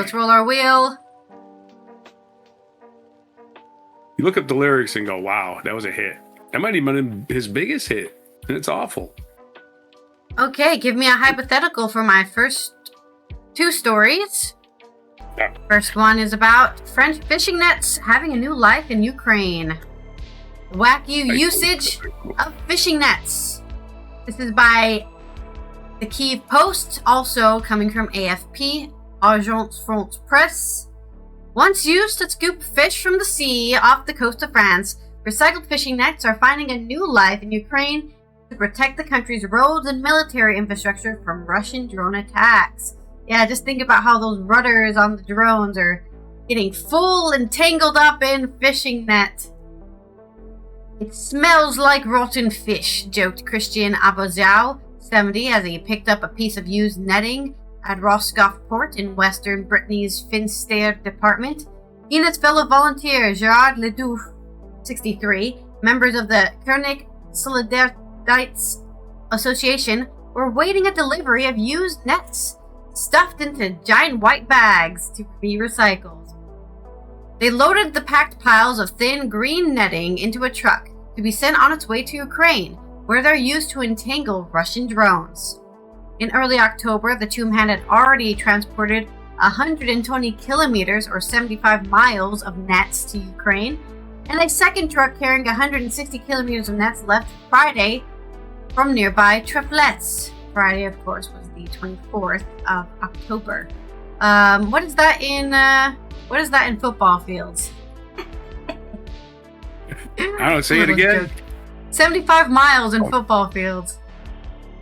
Let's roll our wheel. You look up the lyrics and go, wow, that was a hit. That might even be his biggest hit. And it's awful. Okay, give me a hypothetical for my first two stories. Yeah. First one is about French fishing nets having a new life in Ukraine. Wacky usage of fishing nets. This is by the Kyiv Post, also coming from AFP, Agence France Presse. Once used to scoop fish from the sea off the coast of France, recycled fishing nets are finding a new life in Ukraine to protect the country's roads and military infrastructure from Russian drone attacks. Yeah, just think about how those rudders on the drones are getting full and tangled up in fishing net. It smells like rotten fish, joked Christian Aboziao, 70, as he picked up a piece of used netting at Roscoff Port in western Brittany's Finistère department. He and his fellow volunteer, Gerard Ledoux, 63, members of the Kernik Solidarités Association, were waiting a delivery of used nets stuffed into giant white bags to be recycled. They loaded the packed piles of thin green netting into a truck to be sent on its way to Ukraine, where they're used to entangle Russian drones. In early October, the two men had already transported 120 kilometers or 75 miles of nets to Ukraine, and a second truck carrying 160 kilometers of nets left Friday from nearby triplets. Friday, of course, was the 24th of October. What is that in football fields? I don't say it again. Joke. 75 miles in football fields.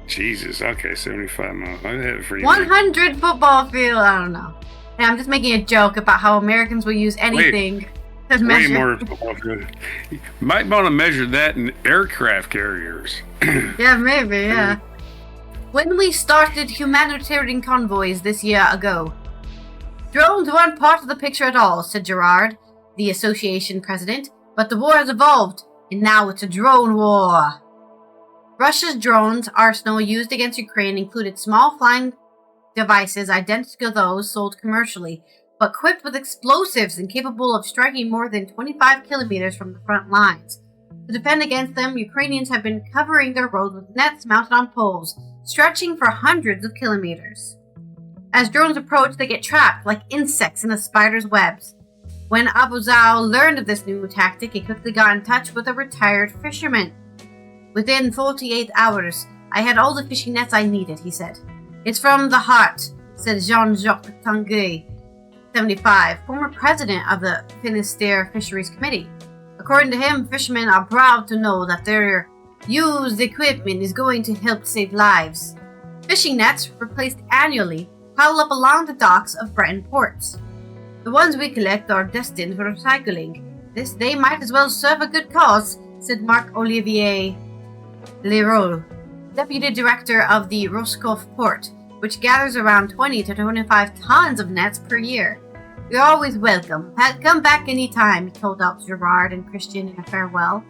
Jesus, okay, 75 miles. I had it for you. 100 football field. I don't know. Yeah, I'm just making a joke about how Americans will use anything to measure. Way more football field. You might want to measure that in aircraft carriers. Yeah, maybe, yeah. When we started humanitarian convoys this year ago, drones weren't part of the picture at all, said Gerard, the association president, but the war has evolved, and now it's a drone war. Russia's drones arsenal used against Ukraine included small flying devices identical to those sold commercially, but equipped with explosives and capable of striking more than 25 kilometers from the front lines. To defend against them, Ukrainians have been covering their roads with nets mounted on poles, stretching for hundreds of kilometers. As drones approach, they get trapped like insects in a spider's webs. When Abuzao learned of this new tactic, he quickly got in touch with a retired fisherman. Within 48 hours, I had all the fishing nets I needed, he said. It's from the heart, said Jean-Jacques Tanguy, 75, former president of the Finistère Fisheries Committee. According to him, fishermen are proud to know that their used equipment is going to help save lives. Fishing nets, replaced annually, pile up along the docks of Breton ports. The ones we collect are destined for recycling. They might as well serve a good cause, said Marc-Olivier Leroux, deputy director of the Roscoff Port, which gathers around 20 to 25 tons of nets per year. You're always welcome. Come back any time, he told out Gerard and Christian in a farewell.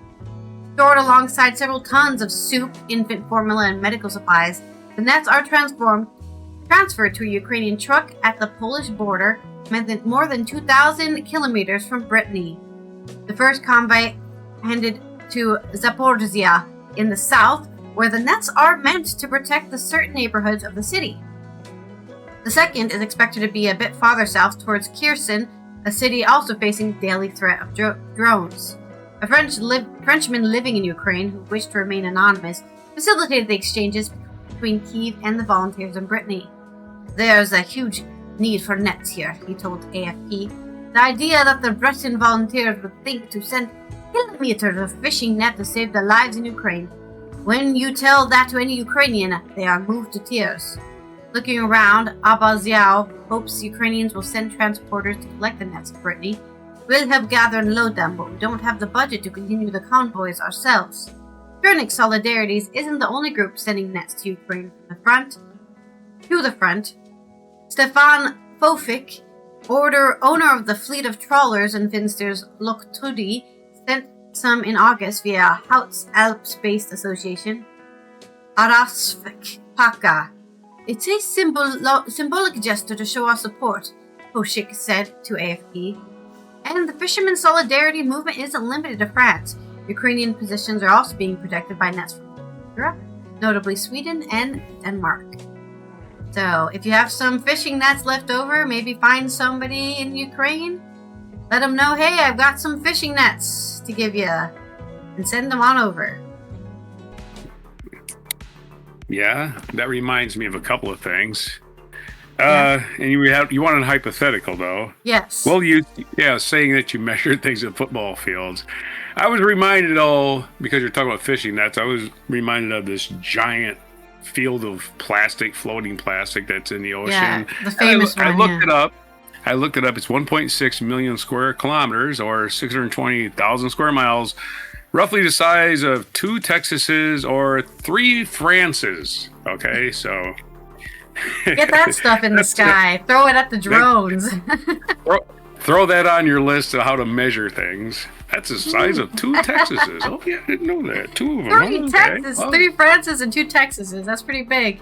Stored alongside several tons of soup, infant formula, and medical supplies, the nets are transferred to a Ukrainian truck at the Polish border, more than 2,000 kilometers from Brittany. The first convoy headed to Zaporizhia in the south, where the nets are meant to protect the certain neighborhoods of the city. The second is expected to be a bit farther south towards Kherson, a city also facing daily threat of drones. A Frenchman living in Ukraine who wished to remain anonymous facilitated the exchanges between Kyiv and the volunteers in Brittany. There's a huge need for nets here, he told AFP. The idea that the Breton volunteers would think to send kilometers of fishing net to save their lives in Ukraine. When you tell that to any Ukrainian, they are moved to tears. Looking around, Abaziao hopes Ukrainians will send transporters to collect the nets in Brittany. We'll help gather and load them, but we don't have the budget to continue the convoys ourselves. Kernik Solidarities isn't the only group sending nets to Ukraine to the front. Stefan Fofik, owner of the fleet of trawlers in Finster's Loktrudi, sent some in August via Hauts Alps-based association. Arasvik Paka. It's a symbolic gesture to show our support. Hoshik said to AFP. And the fishermen's solidarity movement isn't limited to France. Ukrainian positions are also being protected by nets from Europe, notably Sweden and Denmark. So, if you have some fishing nets left over, maybe find somebody in Ukraine. Let them know, hey, I've got some fishing nets to give you, and send them on over. Yeah, that reminds me of a couple of things. And you want a hypothetical, though. Yes. Well, saying that you measured things in football fields. I was reminded, because you're talking about fishing nets, I was reminded of this giant field of floating plastic that's in the ocean. Yeah, the famous one. I looked it up. It's 1.6 million square kilometers, or 620,000 square miles, roughly the size of 2 Texases or 3 Frances. Okay, so get that stuff in the sky. Throw it at the drones. Throw that on your list of how to measure things. That's the size of 2 Texases. Oh yeah, I didn't know that. 2 of them. 3 Texas, 3 Frances and 2 Texases. That's pretty big.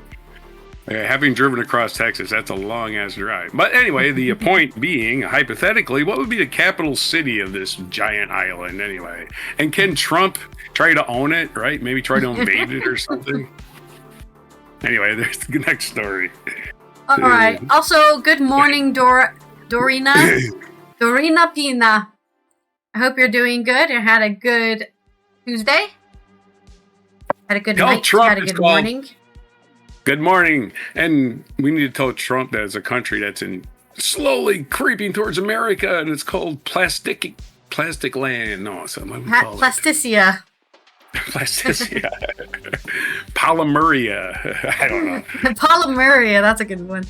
Having driven across Texas, that's a long-ass drive. But anyway, the point being, hypothetically, what would be the capital city of this giant island anyway? And can Trump try to own it, right? Maybe try to invade it or something? Anyway, there's the next story. All right. Also, good morning, Dorina. Dorina Pina. I hope you're doing good and had a good Tuesday. Had a good night. Trump had a good morning. Good morning. And we need to tell Trump that it's a country that's slowly creeping towards America, and it's called plastic land. No, something we call Plasticia. Plasticia. Polymeria. I don't know. Polymeria, that's a good one.